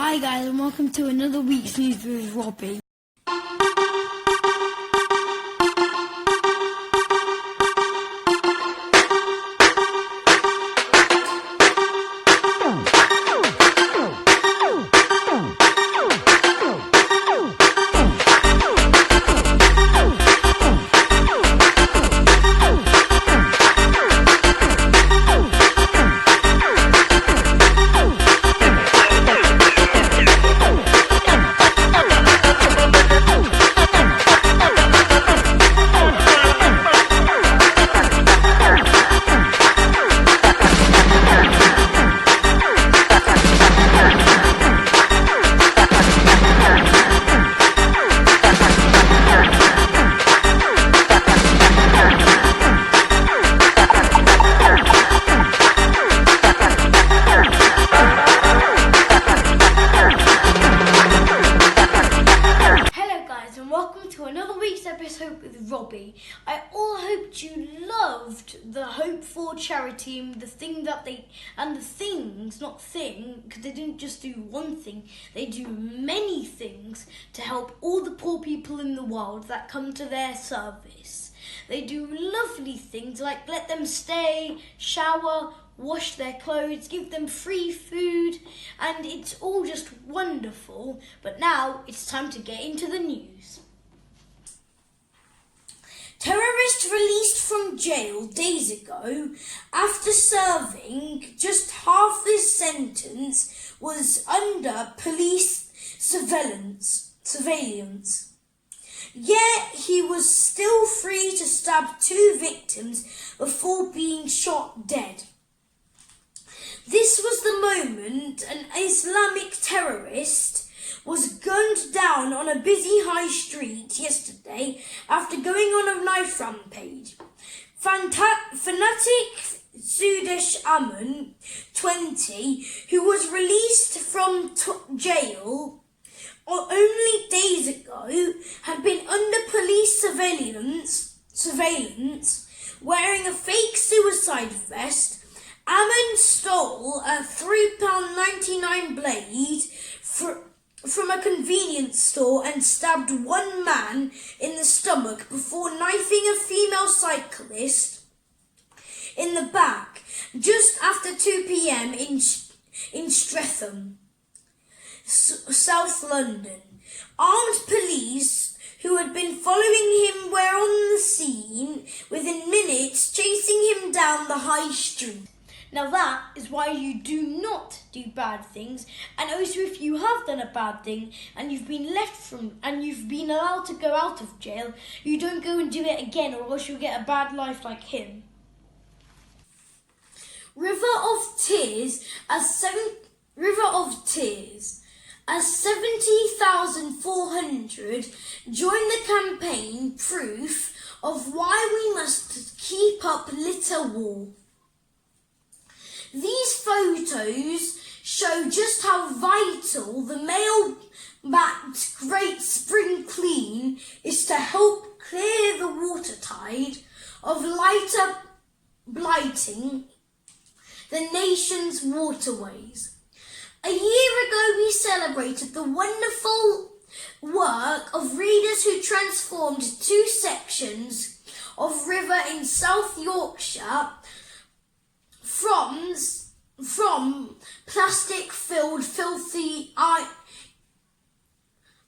Hi guys and welcome to another week's news with Robbie. Another week's episode with Robbie. I all hoped you loved the Hope for charity and the things, not thing, because they didn't just do one thing, they do many things to help all the poor people in the world that come to their service. They do lovely things like let them stay, shower, wash their clothes, give them free food, and it's all just wonderful. But now it's time to get into the news. Terrorist released from jail days ago after serving just half his sentence was under police surveillance. Yet he was still free to stab 2 victims before being shot dead. This was the moment an Islamic terrorist was gunned down on a busy high street yesterday after going on a knife rampage. Fanatic Sudesh Aman, 20, who was released from jail only days ago, had been under police surveillance wearing a fake suicide vest. Aman stole a £3.99 blade from a convenience store and stabbed 1 man in the stomach before knifing a female cyclist in the back just after 2 p.m. in Streatham, South London. Armed police who had been following him were on the scene within minutes, chasing him down the high street. Now that is why you do not do bad things, and also if you have done a bad thing and you've been allowed to go out of jail, you don't go and do it again, or else you'll get a bad life like him. River of Tears, as 70,400 joined the campaign Proof of Why We Must Keep Up Litter War. These photos show just how vital the male-backed Great Spring Clean is to help clear the water tide of litter blighting the nation's waterways. A year ago we celebrated the wonderful work of readers who transformed 2 sections of river in South Yorkshire from plastic-filled filthy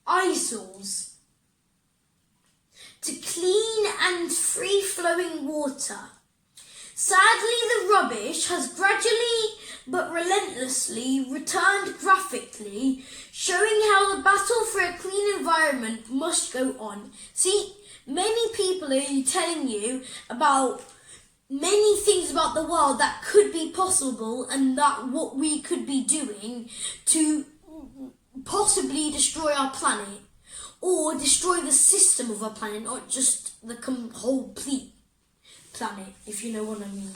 eyesores to clean and free-flowing water. Sadly, the rubbish has gradually but relentlessly returned graphically, showing how the battle for a clean environment must go on. See, many people are telling you about many things about the world that could be possible and that what we could be doing to possibly destroy our planet or destroy the system of our planet, not just the complete planet, if you know what I mean.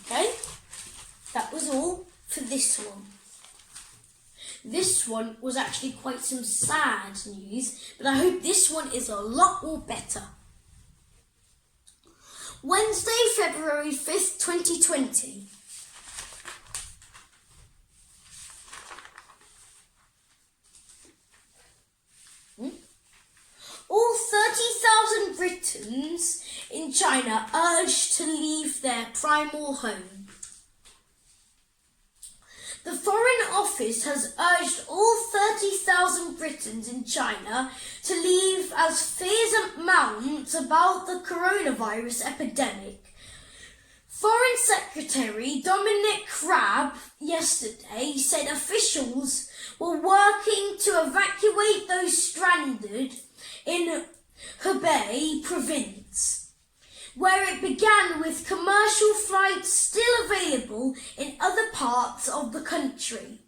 Okay, that was all for this one. This one was actually quite some sad news, but I hope this one is a lot more better. Wednesday, February 5th, 2020. All 30,000 Britons in China urged to leave their primal home. The Foreign Office has urged all 30,000 Britons in China to leave as fears mount about the coronavirus epidemic. Foreign Secretary Dominic Raab yesterday said officials were working to evacuate those stranded in Hubei province, where it began with commercial flights still available in other parts of the country.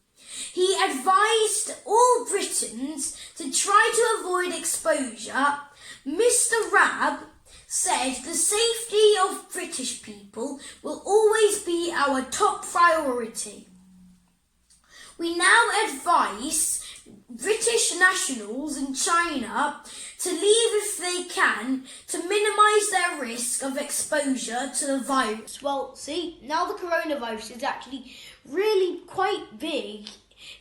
He advised all Britons to try to avoid exposure. Mr. Raab said the safety of British people will always be our top priority. We now advise British nationals in China to leave if they can to minimise their risk of exposure to the virus. Well, see, now the coronavirus is actually really quite big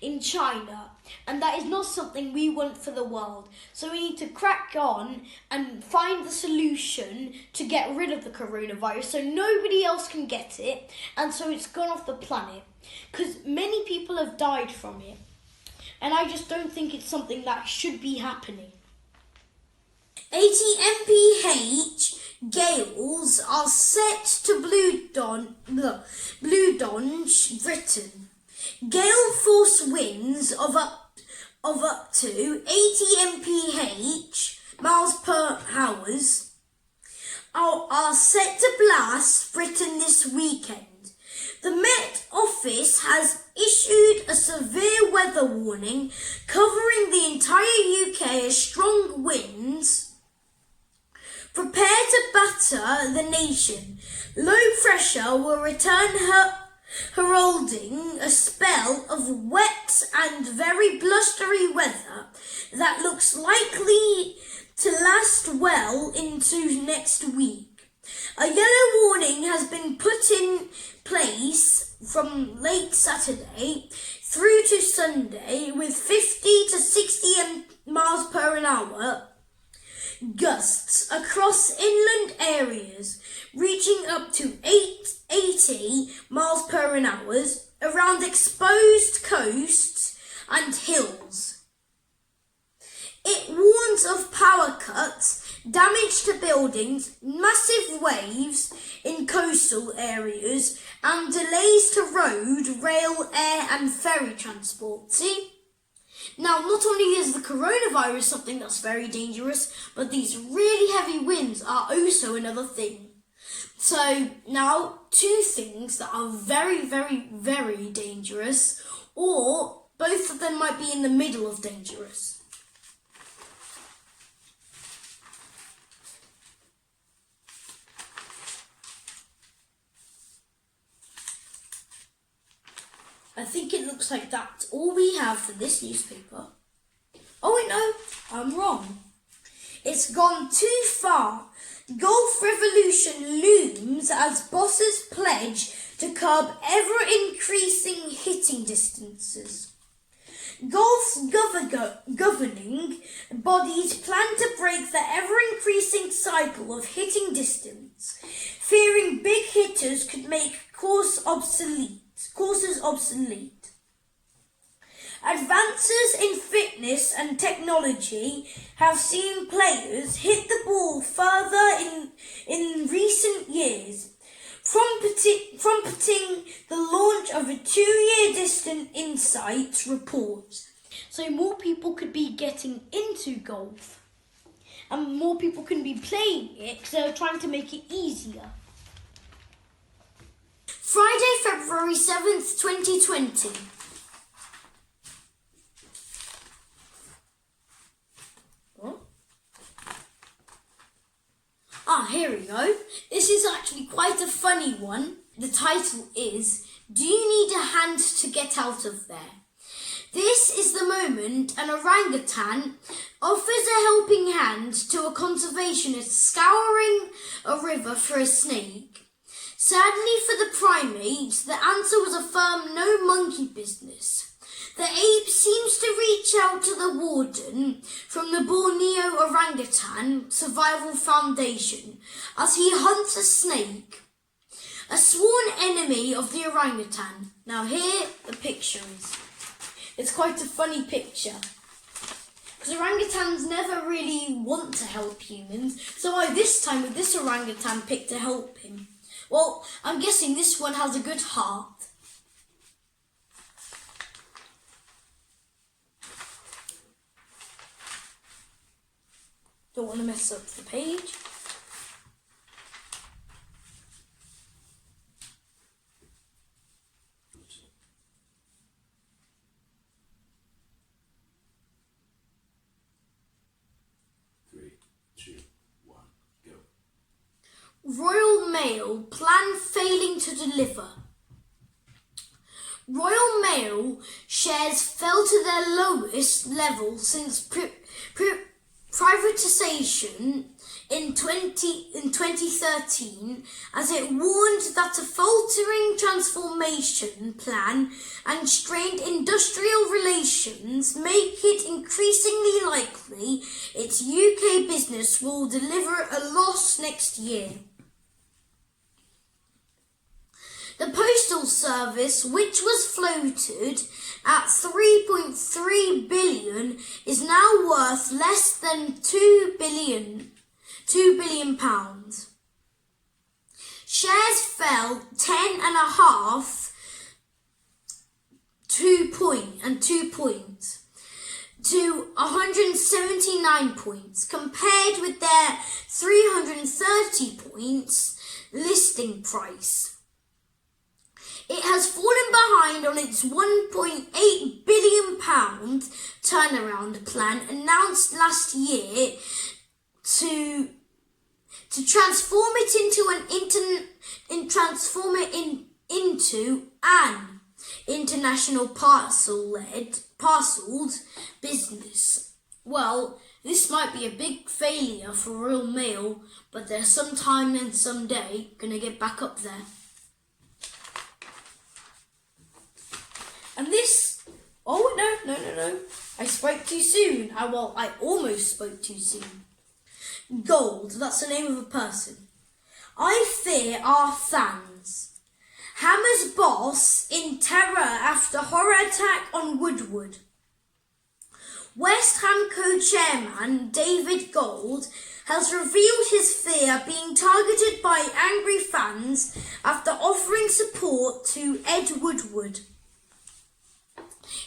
in China, and that is not something we want for the world. So we need to crack on and find the solution to get rid of the coronavirus so nobody else can get it, and so it's gone off the planet, because many people have died from it, and I just don't think it's something that should be happening. 80 mph gales are set to Blue Donge, Britain. Gale force winds of up to 80 mph miles per hour are set to blast Britain this weekend. The Met Office has issued a severe weather warning covering the entire UK as strong winds prepare to batter the nation. Low pressure will return heralding a spell of wet and very blustery weather that looks likely to last well into next week. A yellow warning has been put in place from late Saturday through to Sunday with 50 to 60 miles per hour gusts across inland areas, reaching up to 80 miles per hour around exposed coasts and hills. It warns of power cuts, damage to buildings, massive waves in coastal areas, and delays to road, rail, air and ferry transport. See? Now, not only is the coronavirus something that's very dangerous, but these really heavy winds are also another thing. So, now, two things that are very, very, very dangerous, or both of them might be in the middle of dangerous. I think it looks like that's all we have for this newspaper. Oh wait, no, I'm wrong. It's gone too far. Golf revolution looms as bosses pledge to curb ever-increasing hitting distances. Golf's governing bodies plan to break the ever-increasing cycle of hitting distance, fearing big hitters could make courses obsolete. Advances in fitness and technology have seen players hit the ball further in recent years, prompting the launch of a 2-year distant insights report. So more people could be getting into golf, and more people can be playing it because they're trying to make it easier. Friday, February 7th, 2020. Here we go. This is actually quite a funny one. The title is, "Do you need a hand to get out of there?" This is the moment an orangutan offers a helping hand to a conservationist scouring a river for a snake. Sadly for the primate, the answer was a firm no monkey business. The ape seems to reach out to the warden from the Borneo Orangutan Survival Foundation as he hunts a snake, a sworn enemy of the orangutan. Now here the picture is. It's quite a funny picture, because orangutans never really want to help humans, so I this time with this orangutan picked to help him. Well, I'm guessing this one has a good heart. Don't want to mess up the page. Royal Mail plan failing to deliver. Royal Mail shares fell to their lowest level since privatisation in 2013, as it warned that a faltering transformation plan and strained industrial relations make it increasingly likely its UK business will deliver a loss next year. The Postal Service, which was floated at 3.3 billion, is now worth less than 2 billion pounds. Shares fell 10.5 2 points to 179 points, compared with their 330 points listing price. It has fallen behind on its £1.8 billion turnaround plan announced last year to transform it into an international parcels business. Well, this might be a big failure for Royal Mail, but they're sometime and someday gonna get back up there. And this, oh no, I spoke too soon. I almost spoke too soon. Gold, that's the name of a person. I fear our fans. Hammer's boss in terror after horror attack on Woodward. West Ham co-chairman David Gold has revealed his fear being targeted by angry fans after offering support to Ed Woodward.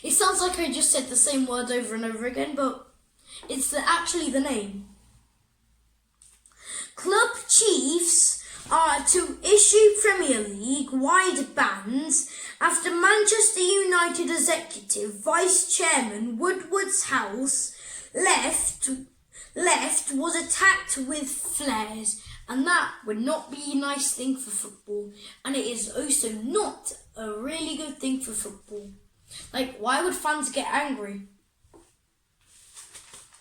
It sounds like I just said the same word over and over again, but it's actually the name. Club chiefs are to issue Premier League-wide bans after Manchester United executive vice chairman Woodward's house left was attacked with flares, and that would not be a nice thing for football, and it is also not a really good thing for football. Like, why would fans get angry?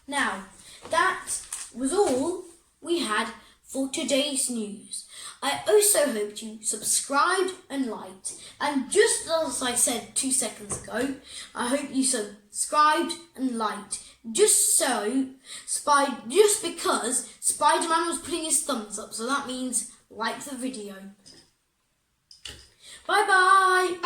Now, that was all we had for today's news. I also hope you subscribed and liked. And just as I said 2 seconds ago, I hope you subscribed and liked. Just because Spider-Man was putting his thumbs up. So that means like the video. Bye bye.